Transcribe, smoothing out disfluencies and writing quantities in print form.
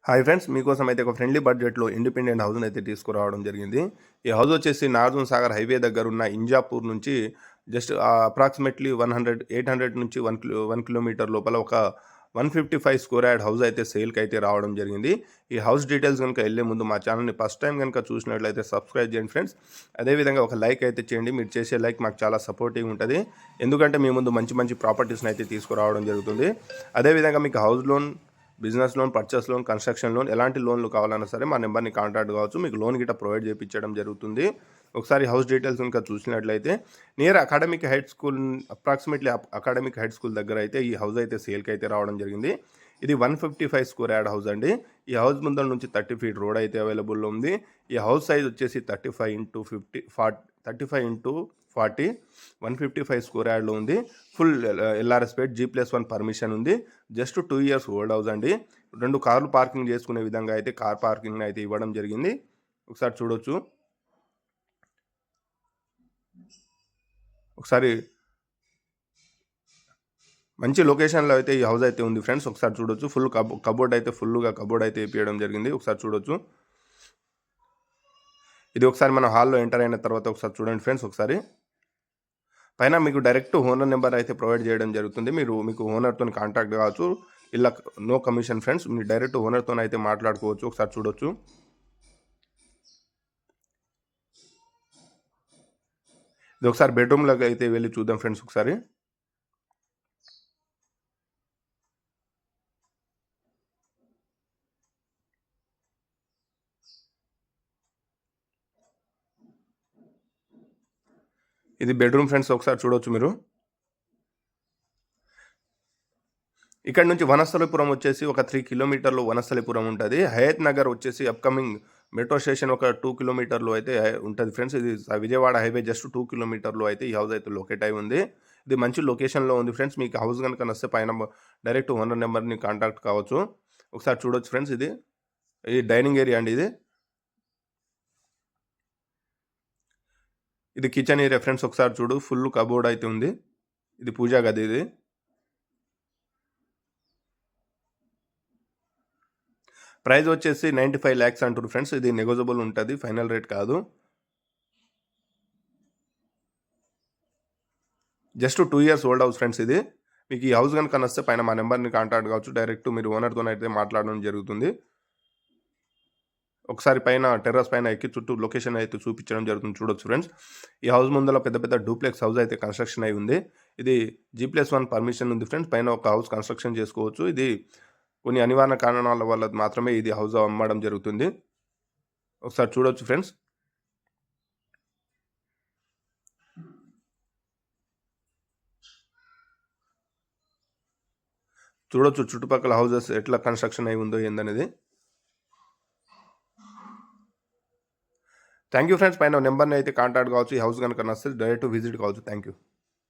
Hi friends, మీకోసం అయితే ఒక ఫ్రెండ్లీ బడ్జెట్లో ఇండిపెండెంట్ హౌస్ని అయితే తీసుకురావడం జరిగింది. ఈ హౌస్ వచ్చేసి నాగార్జున సాగర్ హైవే దగ్గర ఉన్న ఇంజాపూర్ నుంచి జస్ట్ అప్రాక్సిమేట్లీ 800 నుంచి 1 కిలోమీటర్ లోపల ఒక 155 స్క్వేర్ యార్డ్ హౌస్ అయితే సేల్కి అయితే రావడం జరిగింది. ఈ హౌస్ డీటెయిల్స్ కనుక వెళ్ళే ముందు మా ఛానల్ని ఫస్ట్ టైం కనుక చూసినట్లయితే సబ్స్క్రైబ్ చేయండి ఫ్రెండ్స్. అదేవిధంగా ఒక లైక్ అయితే చేయండి. మీరు చేసే లైక్ మాకు చాలా సపోర్టివ్గా ఉంటుంది, ఎందుకంటే మీ ముందు మంచి మంచి ప్రాపర్టీస్ని అయితే తీసుకురావడం జరుగుతుంది. అదేవిధంగా మీకు house loan, business loan, purchase loan, construction loan ఎలాంటి లోన్లు కావాలన్నా సరే మా నెంబర్ని కాంటాక్ట్ కావచ్చు. మీకు లోన్ గిట్ట ప్రొవైడ్ చేయించడం జరుగుతుంది. ఒకసారి హౌస్ డీటెయిల్స్ కనుక చూసినట్లయితే near academic height school, approximately academic height school దగ్గర అయితే ఈ హౌస్ అయితే సేల్కి అయితే రావడం జరిగింది. ఇది 155 స్క్వేర్ యార్డ్ హౌస్ అండి. ఈ హౌస్ ముందర నుంచి 30 ఫీట్ రోడ్ అయితే అవైలబుల్లో ఉంది. ఈ హౌస్ సైజ్ వచ్చేసి 35x40 155 స్క్వేర్ యార్డ్లో ఉంది. ఫుల్ ఎల్ఆర్ఎస్ పేట్, G+1 పర్మిషన్ ఉంది. జస్ట్ 2 ఇయర్స్ ఓల్డ్ హౌస్ అండి. 2 కార్లు పార్కింగ్ చేసుకునే విధంగా అయితే కార్ పార్కింగ్ అయితే ఇవ్వడం జరిగింది. ఒకసారి చూడొచ్చు. ఒకసారి మంచి లొకేషన్లో అయితే ఈ హౌస్ అయితే ఉంది ఫ్రెండ్స్. ఒకసారి చూడొచ్చు. ఫుల్ కబోర్డ్ అయితే ఫుల్గా కబోర్డ్ అయితే వేయడం జరిగింది. ఒకసారి చూడొచ్చు. ఇది ఒకసారి మన హాల్లో ఎంటర్ అయిన తర్వాత ఒకసారి చూడండి ఫ్రెండ్స్. ఒకసారి పైన మీకు డైరెక్ట్ ఓనర్ నెంబర్ అయితే ప్రొవైడ్ చేయడం జరుగుతుంది. మీకు ఓనర్తో కాంటాక్ట్ కావచ్చు. ఇలా నో కమిషన్ ఫ్రెండ్స్, మీరు డైరెక్ట్ ఓనర్తో అయితే మాట్లాడుకోవచ్చు. ఒకసారి చూడొచ్చు. ఇది ఒకసారి బెడ్రూమ్లోకి అయితే వెళ్ళి చూద్దాం ఫ్రెండ్స్. ఒకసారి ఇది బెడ్రూమ్ ఫ్రెండ్స్. ఒకసారి చూడొచ్చు మీరు. ఇక్కడ నుంచి వనస్థలిపురం వచ్చేసి ఒక 3 కిలోమీటర్లు వనస్థలిపురం ఉంటుంది. హయత్ నగర్ వచ్చేసి అప్కమింగ్ మెట్రో స్టేషన్ ఒక 2 కిలోమీటర్లు అయితే ఉంటుంది ఫ్రెండ్స్. ఇది విజయవాడ హైవే జస్ట్ 2 కిలోమీటర్లు అయితే ఈ హౌస్ అయితే లొకేట్ అయి ఉంది. ఇది మంచి లొకేషన్లో ఉంది ఫ్రెండ్స్. మీకు హౌస్ కనుక నస్తే పైన డైరెక్ట్ ఓనర్ నెంబర్ని కాంటాక్ట్ కావచ్చు. ఒకసారి చూడొచ్చు ఫ్రెండ్స్. ఇది డైనింగ్ ఏరియా అండి. ఇది కిచెన్ ఏరియా ఫ్రెండ్స్. ఒకసారి చూడు, ఫుల్ కబోర్డ్ అయితే ఉంది. ఇది పూజా గది. ఇది ప్రైస్ వచ్చేసి 95 lakhs అంటారు ఫ్రెండ్స్. ఇది నెగోజియబుల్ ఉంటుంది, ఫైనల్ రేట్ కాదు. Just 2 years old house friends. ఇది మీకు ఈ హౌస్ కనుక నస్తే పైన మా నెంబర్ని కాంటాక్ట్ కావచ్చు. డైరెక్ట్ మీరు ఓనర్తో అయితే మాట్లాడడం జరుగుతుంది. ఒకసారి పైన టెర్రస్ పైన ఎక్కి చుట్టూ లొకేషన్ అయితే చూపించడం జరుగుతుంది. చూడొచ్చు ఫ్రెండ్స్. ఈ హౌస్ ముందర పెద్ద పెద్ద డూప్లెక్స్ హౌస్ అయితే కన్స్ట్రక్షన్ అయి ఉంది. ఇది G+1 పర్మిషన్ ఉంది ఫ్రెండ్స్. పైన ఒక హౌస్ కన్స్ట్రక్షన్ చేసుకోవచ్చు. ఇది కొన్ని అనివార్య కారణాల వల్ల మాత్రమే ఇది హౌస్ అమ్మడం జరుగుతుంది. ఒకసారి చూడొచ్చు ఫ్రెండ్స్. చూడొచ్చు చుట్టుపక్కల హౌసెస్ ఎట్లా కన్స్ట్రక్షన్ అయి ఉందో ఏందనేది. Thank you friends. పైన నెంబర్ని అయితే కాంటాక్ట్ కావచ్చు. ఈ హౌస్ కనుక నస్తే డైరెక్ట్ విజిట్ కావచ్చు. Thank you.